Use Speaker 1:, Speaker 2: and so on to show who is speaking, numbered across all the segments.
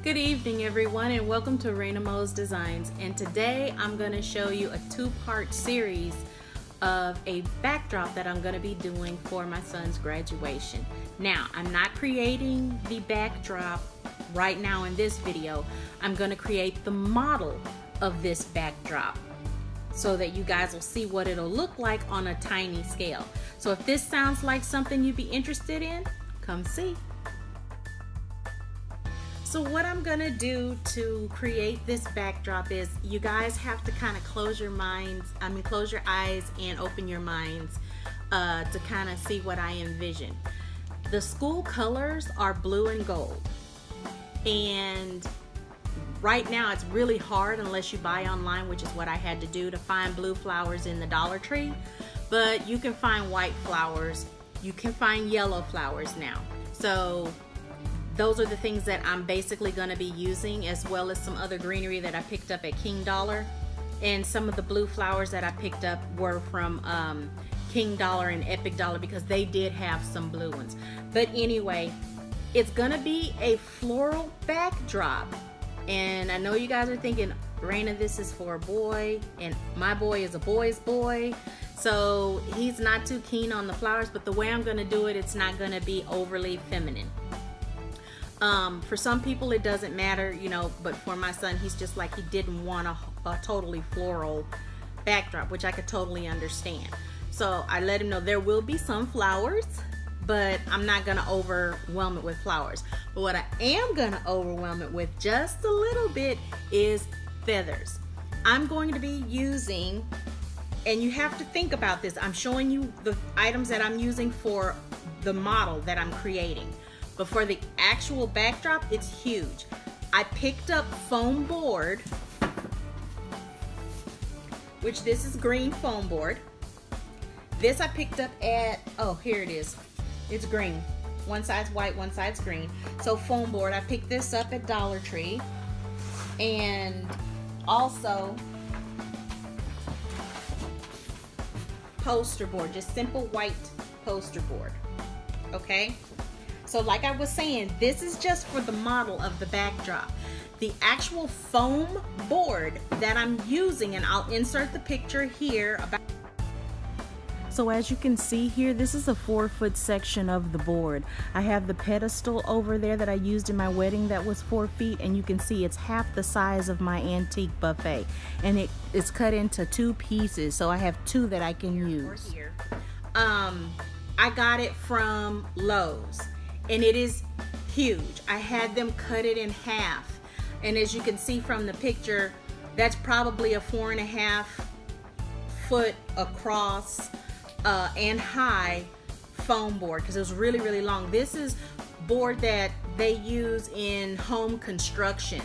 Speaker 1: Good evening everyone, and welcome to ReinaMoe's Designs. And today I'm going to show you a two-part series of a backdrop that I'm going to be doing for my son's graduation. Now, I'm not creating the backdrop right now in this video. I'm going to create the model of this backdrop so that you guys will see what it'll look like on a tiny scale. So if this sounds like something you'd be interested in, come see. So what I'm gonna do to create this backdrop is you guys have to kind of close your eyes and open your minds to kind of see what I envision. The school colors are blue and gold, and right now it's really hard unless you buy online, which is what I had to do, to find blue flowers in the Dollar Tree. But you can find white flowers, you can find yellow flowers now. So those are the things that I'm basically going to be using, as well as some other greenery that I picked up at King Dollar. And some of the blue flowers that I picked up were from King Dollar and Epic Dollar, because they did have some blue ones. But anyway, it's going to be a floral backdrop. And I know you guys are thinking, Reina, this is for a boy, and my boy is a boy's boy, so he's not too keen on the flowers. But the way I'm going to do it, it's not going to be overly feminine. For some people it doesn't matter, you know, but for my son, he's just like, he didn't want a totally floral backdrop, which I could totally understand. So I let him know there will be some flowers, but I'm not gonna overwhelm it with flowers. But what I am gonna overwhelm it with just a little bit is feathers. I'm going to be using, and you have to think about this, I'm showing you the items that I'm using for the model that I'm creating. But for the actual backdrop, it's huge. I picked up foam board, which this is green foam board. This I picked up at, oh, here it is. It's green. One side's white, one side's green. So foam board, I picked this up at Dollar Tree. And also poster board, just simple white poster board, okay? So like I was saying, this is just for the model of the backdrop. The actual foam board that I'm using, and I'll insert the picture here. So as you can see here, this is a 4-foot section of the board. I have the pedestal over there that I used in my wedding that was 4 feet, and you can see it's half the size of my antique buffet. And it is cut into 2 pieces, so I have 2 that I can use. I got it from Lowe's. And it is huge. I had them cut it in half. And as you can see from the picture, that's probably a 4.5 foot across and high foam board, because it was really, really long. This is board that they use in home construction.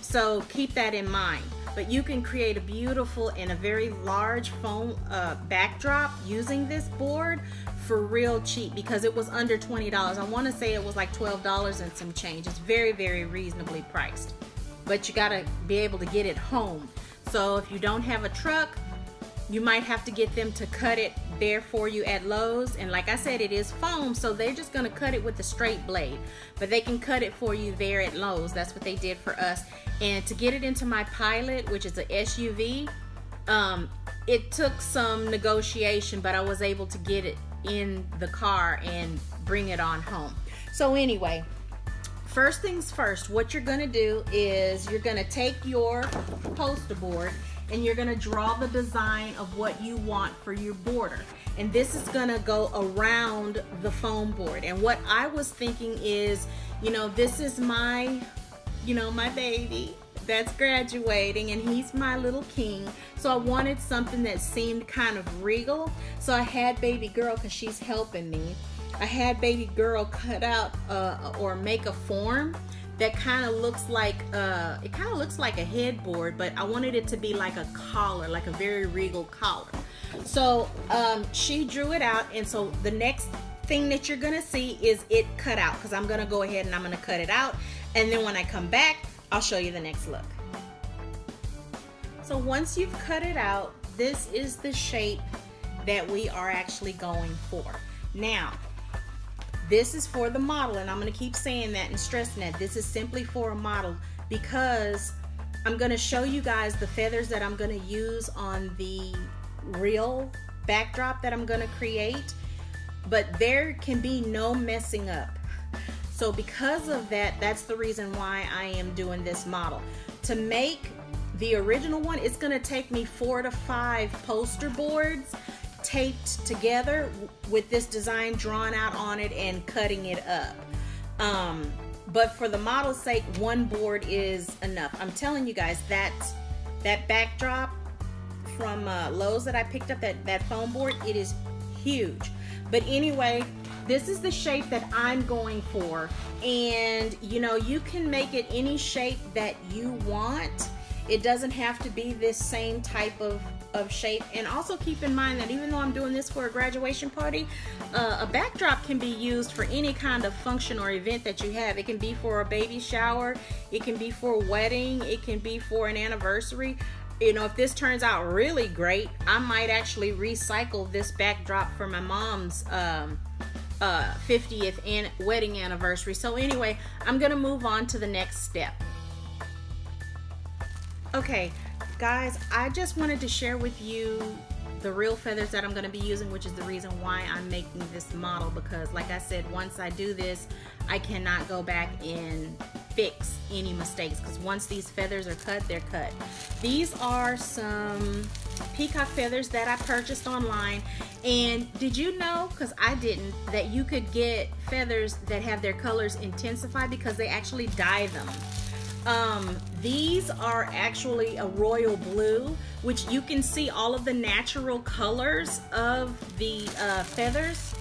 Speaker 1: So keep that in mind. But you can create a beautiful and a very large foam backdrop using this board for real cheap, because it was under $20. I want to say it was like $12 and some change. It's very, very reasonably priced. But you got to be able to get it home. So if you don't have a truck, you might have to get them to cut it there for you at Lowe's. And like I said, it is foam, so they're just going to cut it with a straight blade. But they can cut it for you there at Lowe's. That's what they did for us. And to get it into my Pilot, which is an SUV, it took some negotiation, but I was able to get it in the car and bring it on home. So anyway, first things first, what you're going to do is you're going to take your poster board and you're going to draw the design of what you want for your border. And this is going to go around the foam board. And what I was thinking is, you know, this is my, you know, my baby that's graduating, and he's my little king. So I wanted something that seemed kind of regal. So I had baby girl, because she's helping me, I had baby girl cut out or make a form that kind of looks like it kind of looks like a headboard, but I wanted it to be like a collar, like a very regal collar. So she drew it out, and so the next thing that you're gonna see is it cut out, because I'm gonna go ahead and I'm gonna cut it out, and then when I come back, I'll show you the next look. So once you've cut it out, this is the shape that we are actually going for. Now, This is for the model, and I'm going to keep saying that and stressing that. This is simply for a model because I'm going to show you guys the feathers that I'm going to use on the real backdrop that I'm going to create, but there can be no messing up. So because of that, that's the reason why I am doing this model. To make the original one, it's going to take me 4 to 5 poster boards taped together with this design drawn out on it and cutting it up. But for the model's sake, one board is enough. I'm telling you guys, that backdrop from Lowe's that I picked up, that foam board, it is huge. But anyway, this is the shape that I'm going for, and you know, you can make it any shape that you want. It doesn't have to be this same type of shape. And also keep in mind that even though I'm doing this for a graduation party, a backdrop can be used for any kind of function or event that you have. It can be for a baby shower, it can be for a wedding, it can be for an anniversary. You know, if this turns out really great, I might actually recycle this backdrop for my mom's 50th wedding anniversary. So anyway, I'm gonna move on to the next step. Okay guys, I just wanted to share with you the real feathers that I'm going to be using, which is the reason why I'm making this model, because like I said, once I do this, I cannot go back and fix any mistakes, because once these feathers are cut, they're cut. These are some peacock feathers that I purchased online. And did you know, because I didn't, that you could get feathers that have their colors intensified because they actually dye them. These are actually a royal blue, which you can see all of the natural colors of the feathers.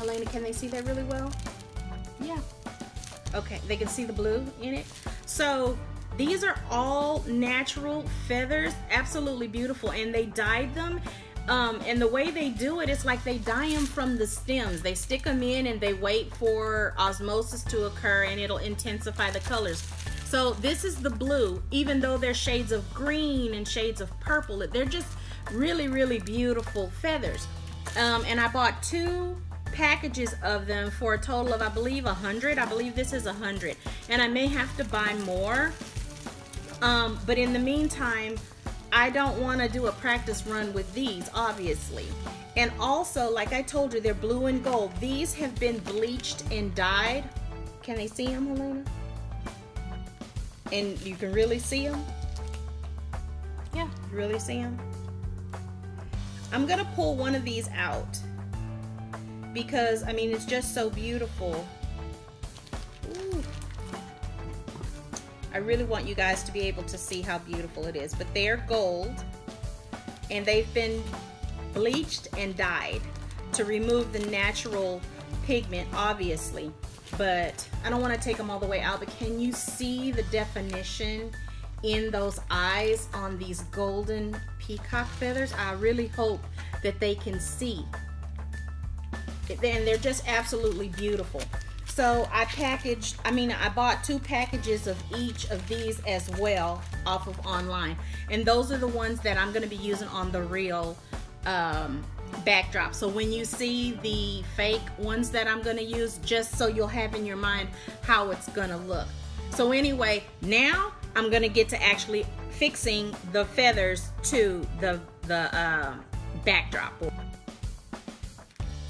Speaker 1: Elena, can they see that really well? Yeah. Okay, they can see the blue in it. So these are all natural feathers, absolutely beautiful, and they dyed them. And the way they do it, it's like they dye them from the stems. They stick them in and they wait for osmosis to occur, and it'll intensify the colors. So this is the blue, even though there's shades of green and shades of purple. They're just really, really beautiful feathers. And I bought 2 packages of them for a total of, I believe, 100. I believe this is 100. And I may have to buy more. But in the meantime, I don't want to do a practice run with these, obviously. And also, like I told you, they're blue and gold. These have been bleached and dyed. Can they see them, Helena? And you can really see them? Yeah, you really see them? I'm gonna pull one of these out because, I mean, it's just so beautiful. Ooh. I really want you guys to be able to see how beautiful it is. But they're gold, and they've been bleached and dyed to remove the natural pigment, obviously. But I don't want to take them all the way out, but can you see the definition in those eyes on these golden peacock feathers? I really hope that they can see. And they're just absolutely beautiful. So I bought 2 packages of each of these as well off of online. And those are the ones that I'm going to be using on the real backdrop. So when you see the fake ones that I'm going to use, just so you'll have in your mind how it's going to look. So anyway, now I'm going to get to actually fixing the feathers to the backdrop.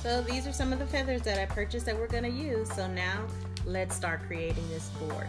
Speaker 1: So these are some of the feathers that I purchased that we're going to use. So now let's start creating this board.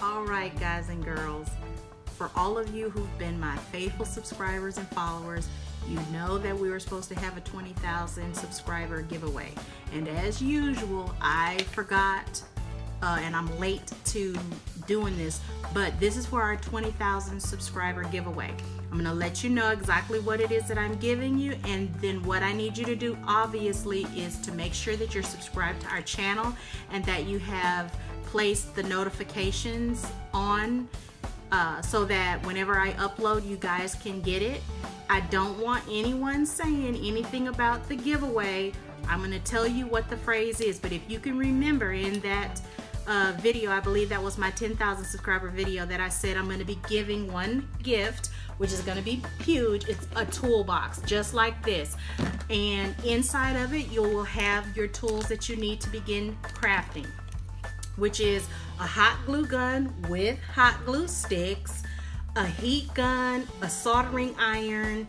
Speaker 1: All right, guys and girls, for all of you who've been my faithful subscribers and followers, You know that we were supposed to have a 20,000 subscriber giveaway. And as usual, I forgot and I'm late to doing this, but this is for our 20,000 subscriber giveaway. I'm gonna let you know exactly what it is that I'm giving you, and then what I need you to do obviously is to make sure that you're subscribed to our channel and that you have placed the notifications on so that whenever I upload, you guys can get it. I don't want anyone saying anything about the giveaway. I'm gonna tell you what the phrase is, but if you can remember in that video, I believe that was my 10,000 subscriber video, that I said I'm going to be giving one gift, which is going to be huge. It's a toolbox just like this, and inside of it you will have your tools that you need to begin crafting, which is a hot glue gun with hot glue sticks, a heat gun, a soldering iron,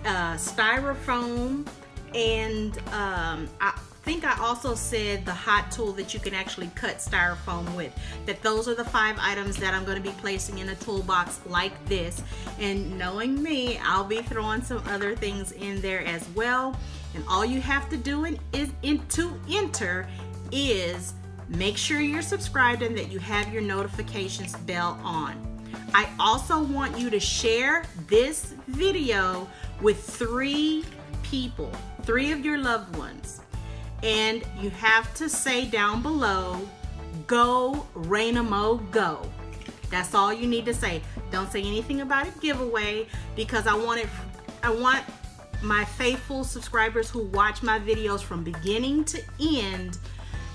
Speaker 1: styrofoam, and I think I also said the hot tool that you can actually cut styrofoam with. That those are the 5 items that I'm going to be placing in a toolbox like this. And knowing me, I'll be throwing some other things in there as well. And all you have to do to enter is make sure you're subscribed and that you have your notifications bell on. I also want you to share this video with 3 people, 3 of your loved ones. And you have to say down below, "Go ReinaMoe, go." That's all you need to say. Don't say anything about a giveaway, because I want my faithful subscribers who watch my videos from beginning to end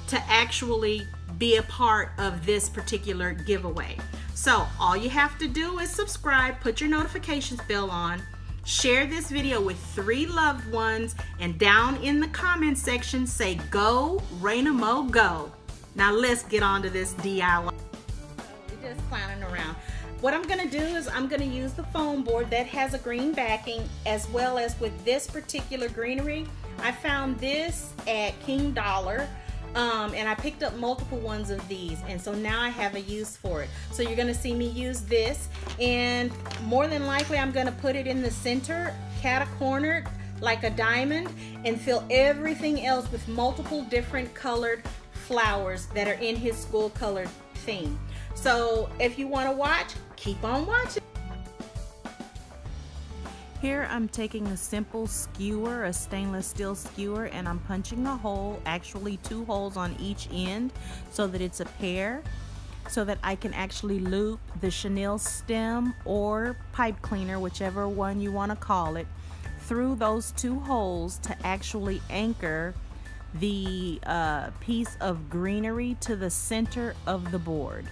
Speaker 1: to actually be a part of this particular giveaway. So all you have to do is subscribe, put your notifications bell on, share this video with 3 loved ones, and down in the comment section say, "Go ReinaMoe, go." Now let's get on to this DIY. We're just clowning around. What I'm gonna do is I'm gonna use the foam board that has a green backing, as well as with this particular greenery. I found this at King Dollar. And I picked up multiple ones of these, and so now I have a use for it. So you're gonna see me use this, and more than likely I'm gonna put it in the center, cat-a-cornered like a diamond, and fill everything else with multiple different colored flowers that are in his school colored theme. So if you want to watch, keep on watching. Here I'm taking a simple skewer, a stainless steel skewer, and I'm punching a hole, actually 2 holes on each end, so that it's a pair, so that I can actually loop the chenille stem or pipe cleaner, whichever one you want to call it, through those 2 holes to actually anchor the piece of greenery to the center of the board.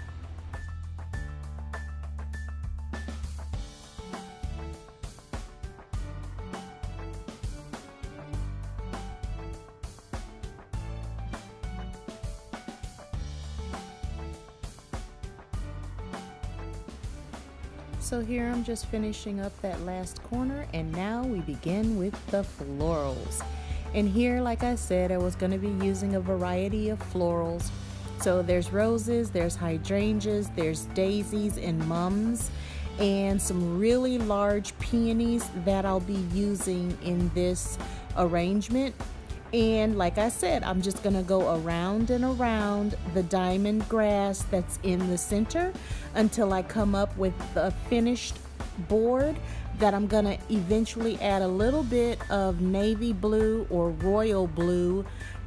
Speaker 1: So here I'm just finishing up that last corner, and now we begin with the florals. And here, like I said, I was going to be using a variety of florals. So there's roses, there's hydrangeas, there's daisies and mums, and some really large peonies that I'll be using in this arrangement. And like I said, I'm just gonna go around and around the diamond grass that's in the center until I come up with the finished board that I'm gonna eventually add a little bit of navy blue or royal blue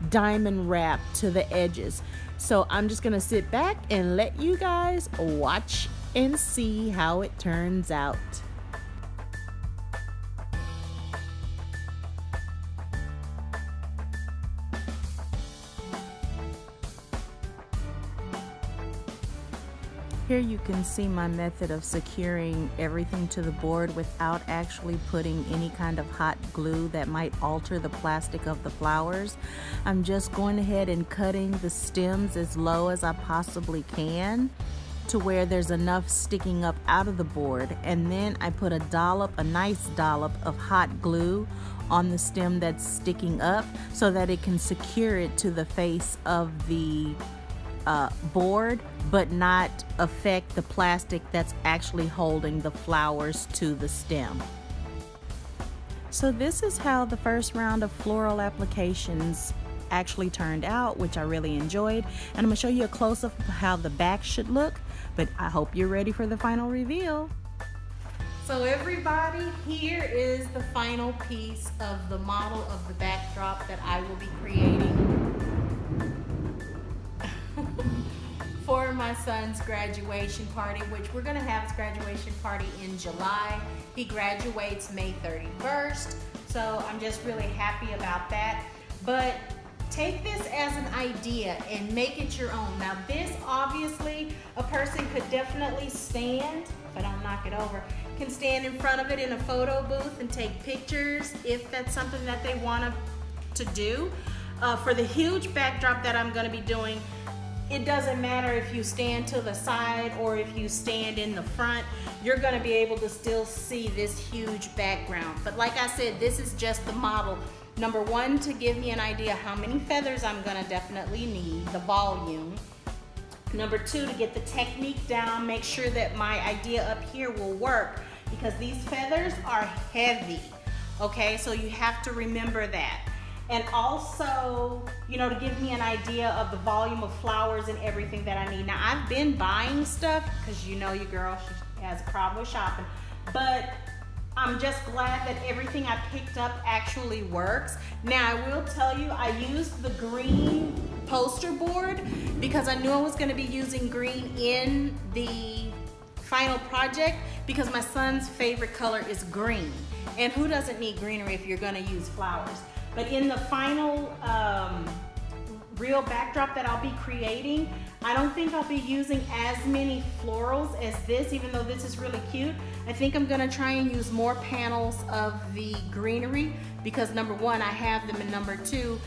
Speaker 1: diamond wrap to the edges. So I'm just gonna sit back and let you guys watch and see how it turns out. Here you can see my method of securing everything to the board without actually putting any kind of hot glue that might alter the plastic of the flowers. I'm just going ahead and cutting the stems as low as I possibly can to where there's enough sticking up out of the board, and then I put a nice dollop of hot glue on the stem that's sticking up so that it can secure it to the face of the board, but not affect the plastic that's actually holding the flowers to the stem. So this is how the first round of floral applications actually turned out, which I really enjoyed. And I'm gonna show you a close-up of how the back should look, but I hope you're ready for the final reveal. So everybody, here is the final piece of the model of the backdrop that I will be creating for my son's graduation party, which we're gonna have his graduation party in July. He graduates May 31st, so I'm just really happy about that. But take this as an idea and make it your own. Now this, obviously, a person could definitely stand, if I don't knock it over, can stand in front of it in a photo booth and take pictures if that's something that they want to do. For the huge backdrop that I'm gonna be doing, it doesn't matter if you stand to the side or if you stand in the front, you're gonna be able to still see this huge background. But like I said, this is just the model. Number one, to give me an idea how many feathers I'm gonna definitely need, the volume. Number two, to get the technique down, make sure that my idea up here will work, because these feathers are heavy, okay? So you have to remember that. And also, you know, to give me an idea of the volume of flowers and everything that I need. Now, I've been buying stuff, because you know your girl, she has a problem with shopping, but I'm just glad that everything I picked up actually works. Now, I will tell you, I used the green poster board because I knew I was gonna be using green in the final project, because my son's favorite color is green. And who doesn't need greenery if you're gonna use flowers? But in the final real backdrop that I'll be creating, I don't think I'll be using as many florals as this, even though this is really cute. I think I'm gonna try and use more panels of the greenery, because number one, I have them, and number two,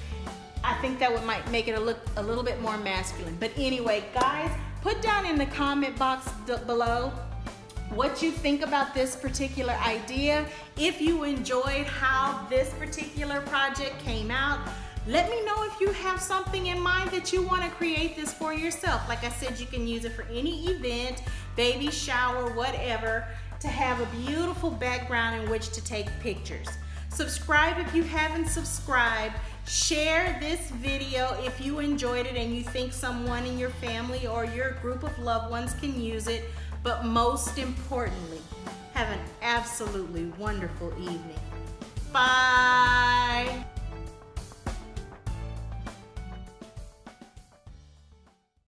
Speaker 1: I think that might make it look a little bit more masculine. But anyway, guys, put down in the comment box below what you think about this particular idea. If you enjoyed how this particular project came out, let me know if you have something in mind that you want to create this for yourself. Like I said, you can use it for any event, baby shower, whatever, to have a beautiful background in which to take pictures. Subscribe if you haven't subscribed. Share this video if you enjoyed it and you think someone in your family or your group of loved ones can use it. But most importantly, have an absolutely wonderful evening. Bye.